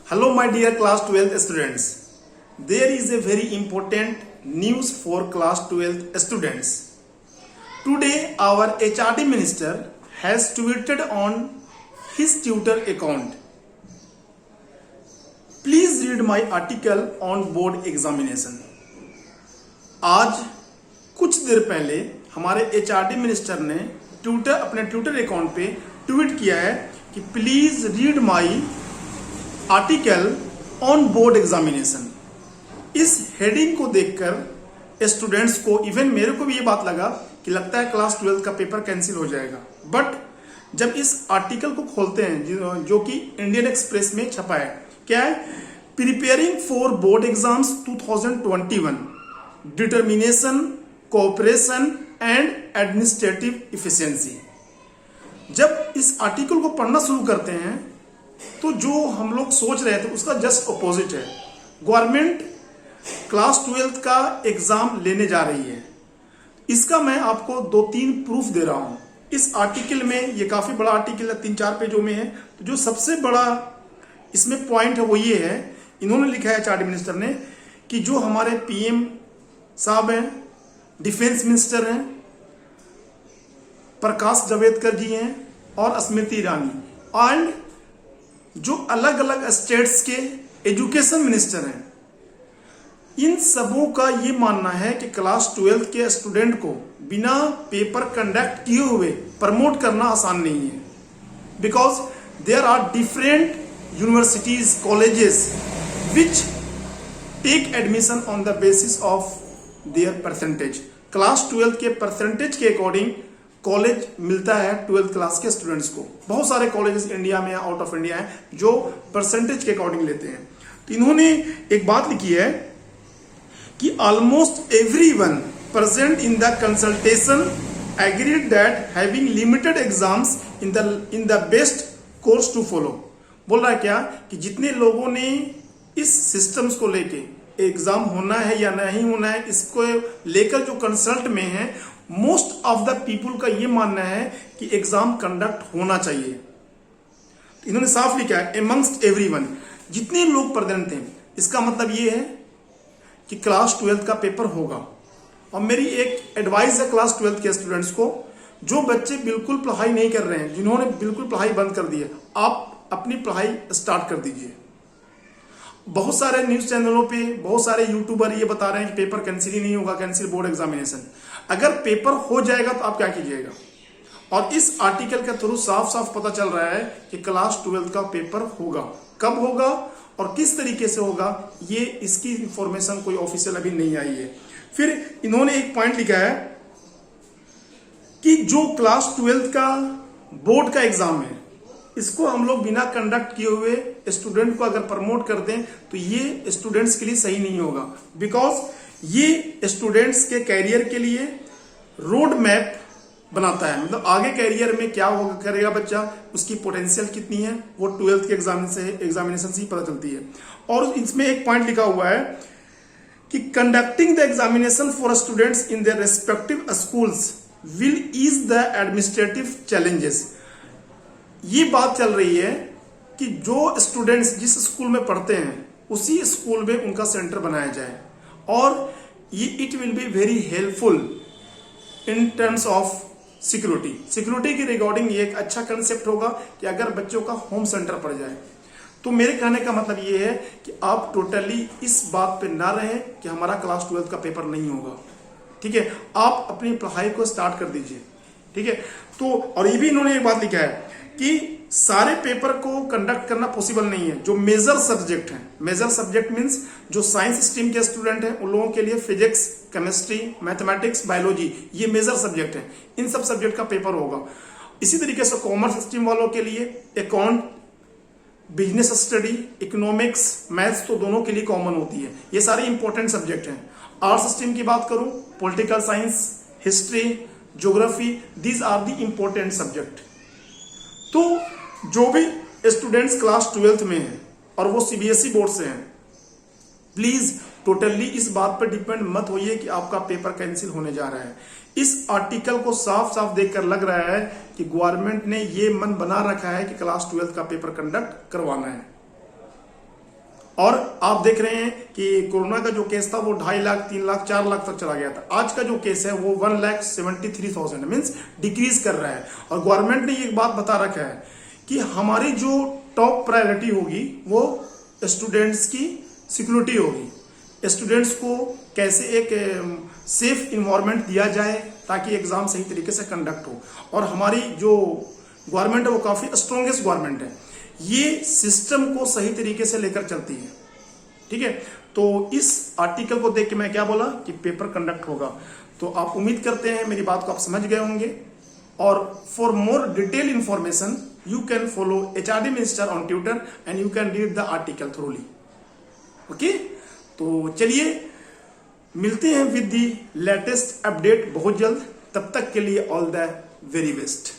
Hello my dear class 12th students. There is a very important news for class 12th students. Today our HRD minister has tweeted on his Twitter account. Please read my article on board examination. आज कुछ देर पहले हमारे HRD minister ने अपने Twitter account पे tweet किया है कि please read my article on board examination. इस हेडिंग को देखकर स्टूडेंट्स को, इवन मेरे को भी ये बात लगा कि लगता है क्लास 12 का पेपर कैंसिल हो जाएगा। बट जब इस आर्टिकल को खोलते हैं जो कि इंडियन एक्सप्रेस में छपा है, क्या है, preparing for board exams 2021 determination, cooperation and administrative efficiency. जब इस आर्टिकल को पढ़ना शुरू करते हैं तो जो हम लोग सोच रहे थे उसका जस्ट अपोजिट है। गवर्नमेंट क्लास 12 का एग्जाम लेने जा रही है। इसका मैं आपको 2-3 प्रूफ दे रहा हूं। इस आर्टिकल में, ये काफी बड़ा आर्टिकल है, 3-4 पेजों में है। तो जो सबसे बड़ा इसमें पॉइंट है वो ये है, इन्होंने लिखा है HRD मिनिस्टर ने कि जो हमारे PM साहब हैं, डिफेंस मिनिस्टर हैं, प्रकाश जावड़ेकर जी हैं और स्मृति ईरानी, एंड जो अलग अलग स्टेट्स के एजुकेशन मिनिस्टर हैं, इन सबों का ये मानना है कि क्लास 12 के स्टूडेंट को बिना पेपर कंडक्ट किए हुए प्रमोट करना आसान नहीं है। Because there are different universities, colleges which take admission on the basis of their percentage. Class 12 के परसेंटेज के अकॉर्डिंग कॉलेज मिलता है 12th क्लास के स्टूडेंट्स को। बहुत सारे कॉलेजेस इंडिया में, आउट ऑफ इंडिया हैं जो परसेंटेज के अकॉर्डिंग लेते हैं। तो इन्होंने एक बात लिखी है कि almost everyone present in the consultation agreed that having limited exams in the best course to follow. बोल रहा है क्या कि जितने लोगों ने इस सिस्टम्स को लेके एग्जाम होना है या नहीं होना है, इसको लेकर जो कंसल्ट में है, मोस्ट ऑफ द पीपुल का ये मानना है कि एग्जाम कंडक्ट होना चाहिए। तो इन्होंने साफ लिखा है एमंगस्ट एवरीवन, जितने लोग प्रेजेंट हैं। इसका मतलब ये है कि क्लास 12 का पेपर होगा। और मेरी एक एडवाइस है क्लास 12 के स्टूडेंट्स को, जो बच्चे बिल्कुल पढ़ाई नहीं कर रहे हैं, जिन्होंने बिल्कुल पढ़ाई बंद कर दी है, आप अपनी पढ़ाई स्टार्ट कर दीजिए। बहुत सारे न्यूज चैनलों पे बहुत सारे यूट्यूबर ये बता रहे हैं कि पेपर कैंसिल ही नहीं होगा, कैंसिल बोर्ड एग्जामिनेशन। अगर पेपर हो जाएगा तो आप क्या कीजिएगा? और इस आर्टिकल के थ्रू साफ साफ पता चल रहा है कि क्लास 12 का पेपर होगा। कब होगा और किस तरीके से होगा, ये इसकी इंफॉर्मेशन कोई ऑफिशियल अभी नहीं आई है। फिर इन्होंने एक पॉइंट लिखा है कि जो क्लास 12 का बोर्ड का एग्जाम है, इसको हम लोग बिना कंडक्ट किए हुए स्टूडेंट को अगर प्रमोट कर दें तो ये स्टूडेंट्स के लिए सही नहीं होगा। बिकॉज ये स्टूडेंट्स के कैरियर के लिए रोड मैप बनाता है। मतलब आगे कैरियर में क्या होगा, करेगा बच्चा, उसकी पोटेंशियल कितनी है, वो 12th के एग्जामिनेशन से ही पता चलती है। और इसमें एक पॉइंट लिखा हुआ है कि conducting the examination for students in their respective schools will ease the administrative challenges. ये बात चल रही है कि जो स्टूडेंट्स जिस स्कूल में पढ़ते हैं उसी स्कूल में उनका सेंटर बनाया जाए, और ये it will be very helpful in terms of security के रिगार्डिंग ये एक अच्छा कंसेप्ट होगा कि अगर बच्चों का होम सेंटर पड़ जाए। तो मेरे कहने का मतलब ये है कि आप टोटली इस बात पे ना रहें कि हमारा क्लास 12 का पेपर नहीं होगा। ठीक है, आप अपनी पढ़ाई को स्टार्ट कर दीजिए। ठीक है, तो और ये भी इन्होंने एक बात लिखा है कि सारे पेपर को कंडक्ट करना पॉसिबल नहीं है। जो मेजर सब्जेक्ट हैं, मेजर सब्जेक्ट मींस जो साइंस स्ट्रीम के स्टूडेंट हैं उन लोगों के लिए फिजिक्स, केमिस्ट्री, मैथमेटिक्स, बायोलॉजी, ये मेजर सब्जेक्ट हैं। इन सब सब्जेक्ट का पेपर होगा। इसी तरीके से कॉमर्स स्ट्रीम वालों के लिए account, business study, economics, maths तो दोनों के लिए कॉमन होती है। ये सारे इंपॉर्टेंट सब्जेक्ट हैं। आर्ट्स स्ट्रीम की बात करूं, political science, history, geography, these are the important subject. तो जो भी स्टूडेंट्स क्लास 12th में हैं और वो CBSE बोर्ड से हैं, प्लीज टोटली इस बात पर डिपेंड मत होइए कि आपका पेपर कैंसिल होने जा रहा है। इस आर्टिकल को साफ साफ देखकर लग रहा है कि गवर्नमेंट ने ये मन बना रखा है कि क्लास 12th का पेपर कंडक्ट करवाना है। और आप देख रहे हैं कि कोरोना का जो केस था वो 2.5 लाख 3 लाख 4 लाख तक चला गया था। आज का जो केस है वो 1,73,000 मीन्स डिक्रीज कर रहा है। और गवर्नमेंट ने ये बात बता रखा है कि हमारी जो टॉप प्रायोरिटी होगी वो स्टूडेंट्स की सिक्योरिटी होगी। स्टूडेंट्स को कैसे एक सेफ इन्वायरमेंट दिया जाए ताकि एग्जाम सही तरीके से कंडक्ट हो। और हमारी जो गवर्नमेंट है वो काफी स्ट्रॉन्गेस्ट गवर्नमेंट है, ये सिस्टम को सही तरीके से लेकर चलती है। ठीक है, तो इस आर्टिकल को देख के मैं क्या बोला कि पेपर कंडक्ट होगा। तो आप उम्मीद करते हैं मेरी बात को आप समझ गए होंगे। और for more detail information you can follow HRD minister on Twitter and you can read the article thoroughly. Okay, तो चलिए मिलते हैं विद द लेटेस्ट अपडेट बहुत जल्द। तब तक के लिए ऑल द वेरी बेस्ट।